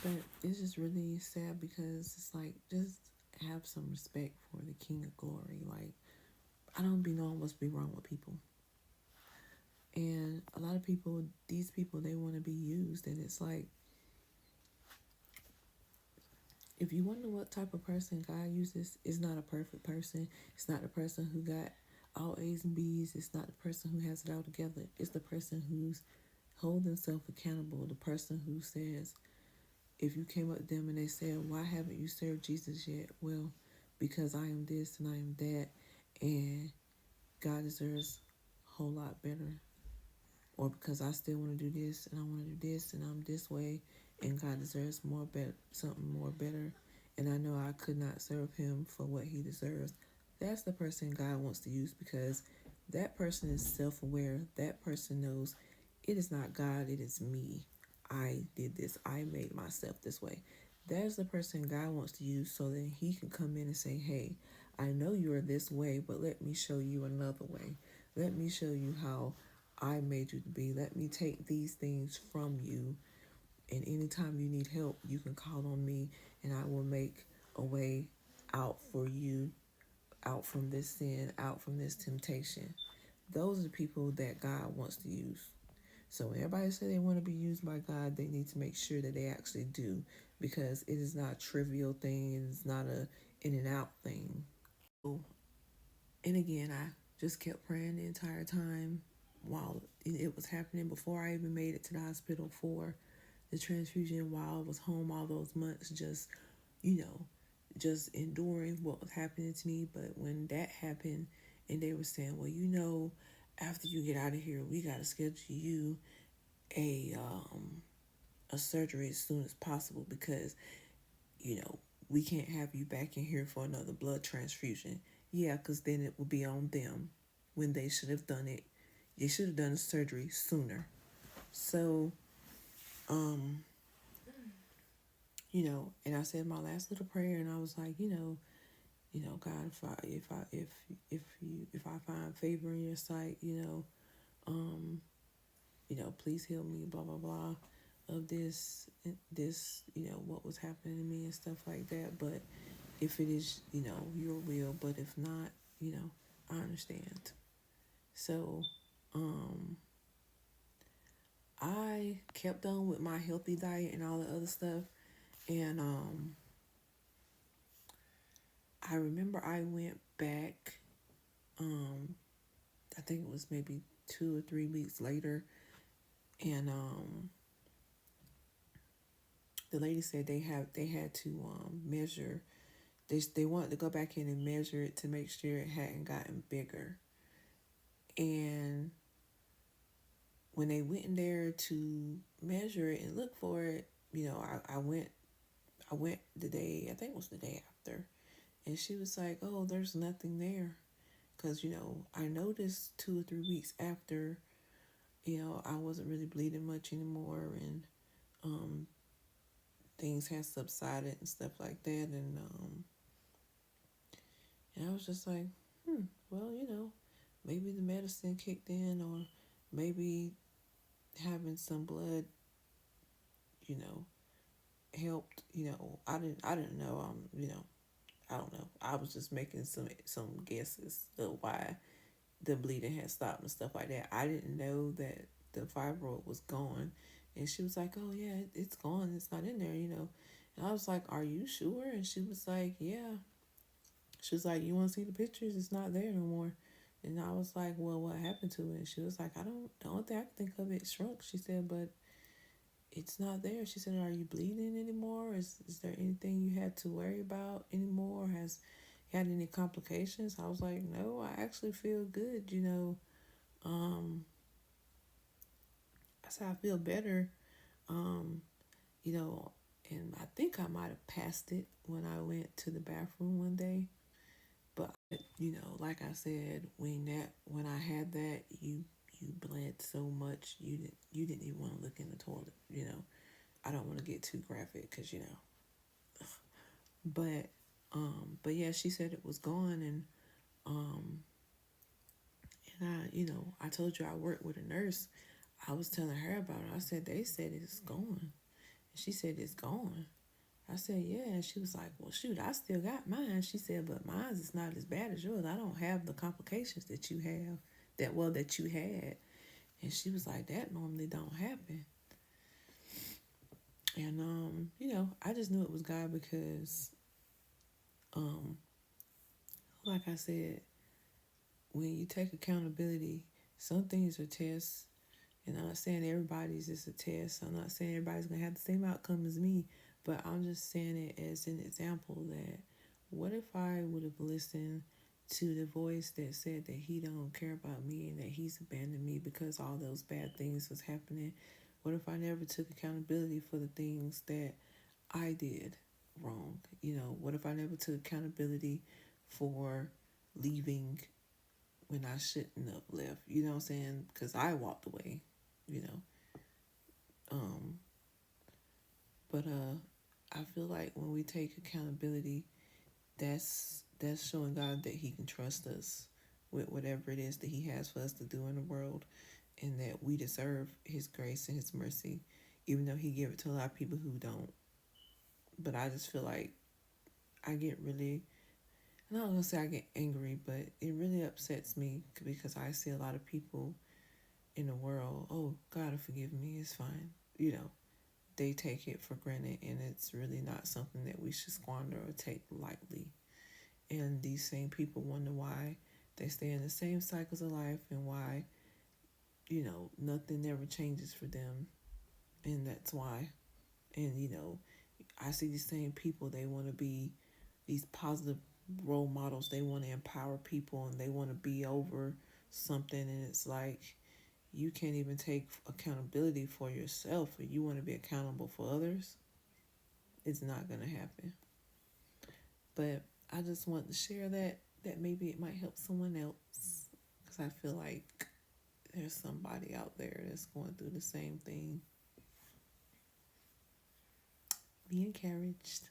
But it's just really sad because it's like, just have some respect for the King of Glory. Like, I don't be knowing what's be wrong with people. And a lot of people, these people, they want to be used. And it's like, if you wonder what type of person God uses, it's not a perfect person. It's not the person who got all A's and B's. It's not the person who has it all together. It's the person who's hold themselves accountable. The person who says, if you came up to them and they said, why haven't you served Jesus yet? Well, because I am this and I am that, and God deserves a whole lot better. Or because I still want to do this and I want to do this and I'm this way, and God deserves more better, something more better, and I know I could not serve him for what he deserves. That's the person God wants to use, because that person is self-aware. That person knows it is not God, it is me. I did this. I made myself this way. That's the person God wants to use, so that he can come in and say, hey, I know you are this way, but let me show you another way. Let me show you how I made you to be. Let me take these things from you. And anytime you need help, you can call on me, and I will make a way out for you, out from this sin, out from this temptation. Those are the people that God wants to use. So when everybody say they want to be used by God, they need to make sure that they actually do, because it is not a trivial thing. It is not a in and out thing. So, and again, I just kept praying the entire time while it was happening, before I even made it to the hospital for the transfusion, while I was home all those months, just, you know, just enduring what was happening to me. But when that happened and they were saying, well, after you get out of here, we got to schedule you a a surgery as soon as possible, because you know we can't have you back in here for another blood transfusion. Yeah, because then it will be on them, when they should have done it. They should have done the surgery sooner. So, um, and I said my last little prayer, and I was like, God, if I find favor in your sight, um, please heal me, blah blah blah, of this, what was happening to me and stuff like that. But if it is, your will, but if not, I understand. So, um, I kept on with my healthy diet and all the other stuff, and I remember I went back. Um, I think it was maybe 2 or 3 weeks later, and the lady said they had to measure. They wanted to go back in and measure it to make sure it hadn't gotten bigger. And when they went in there to measure it and look for it, I went the day, I think it was the day after, and she was like, "Oh, there's nothing there," because I noticed 2 or 3 weeks after, I wasn't really bleeding much anymore, and um, things had subsided and stuff like that, and I was just like, well, maybe the medicine kicked in, or maybe having some blood, you know, helped. I didn't know. I don't know. I was just making some guesses of why the bleeding had stopped and stuff like that. I didn't know that the fibroid was gone, and she was like, "Oh yeah, it's gone. It's not in there." And I was like, "Are you sure?" And she was like, "Yeah." She was like, "You want to see the pictures? It's not there no more." And I was like, "Well, what happened to it?" And she was like, "I don't. The only thing I can think of, it shrunk." She said, "But it's not there." She said, "Are you bleeding anymore? Is there anything you had to worry about anymore? Has you had any complications?" I was like, "No, I actually feel good." Um, I said, "I feel better." Um, you know, and I think I might have passed it when I went to the bathroom one day. But like I said, when I had that, you bled so much, you didn't even want to look in the toilet. I don't want to get too graphic, because but yeah, she said it was gone, um I told you I worked with a nurse. I was telling her about it. I said they said it's gone, She said, it's gone. I said, yeah. And she was like, well, shoot, I still got mine. She said, but mine is not as bad as yours. I don't have the complications that you have, that you had. And she was like, that normally don't happen. And, I just knew it was God because, um, like I said, when you take accountability, some things are tests. And I'm not saying everybody's is a test. I'm not saying everybody's going to have the same outcome as me. But I'm just saying it as an example that what if I would have listened to the voice that said that he don't care about me and that he's abandoned me because all those bad things was happening? What if I never took accountability for the things that I did wrong? What if I never took accountability for leaving when I shouldn't have left? You know what I'm saying? Because I walked away, you know. Um, but I feel like when we take accountability, that's showing God that He can trust us with whatever it is that He has for us to do in the world, and that we deserve His grace and His mercy, even though He give it to a lot of people who don't. But I just feel like I get really, I'm not gonna say I get angry, but it really upsets me because I see a lot of people in the world. Oh, God will forgive me. It's fine. They take it for granted, and it's really not something that we should squander or take lightly. And these same people wonder why they stay in the same cycles of life and why, nothing ever changes for them. And that's why. And, I see these same people, they want to be these positive role models. They want to empower people and they want to be over something. And it's like, you can't even take accountability for yourself, or you want to be accountable for others. It's not going to happen. But I just want to share that maybe it might help someone else, because I feel like there's somebody out there that's going through the same thing. Be encouraged.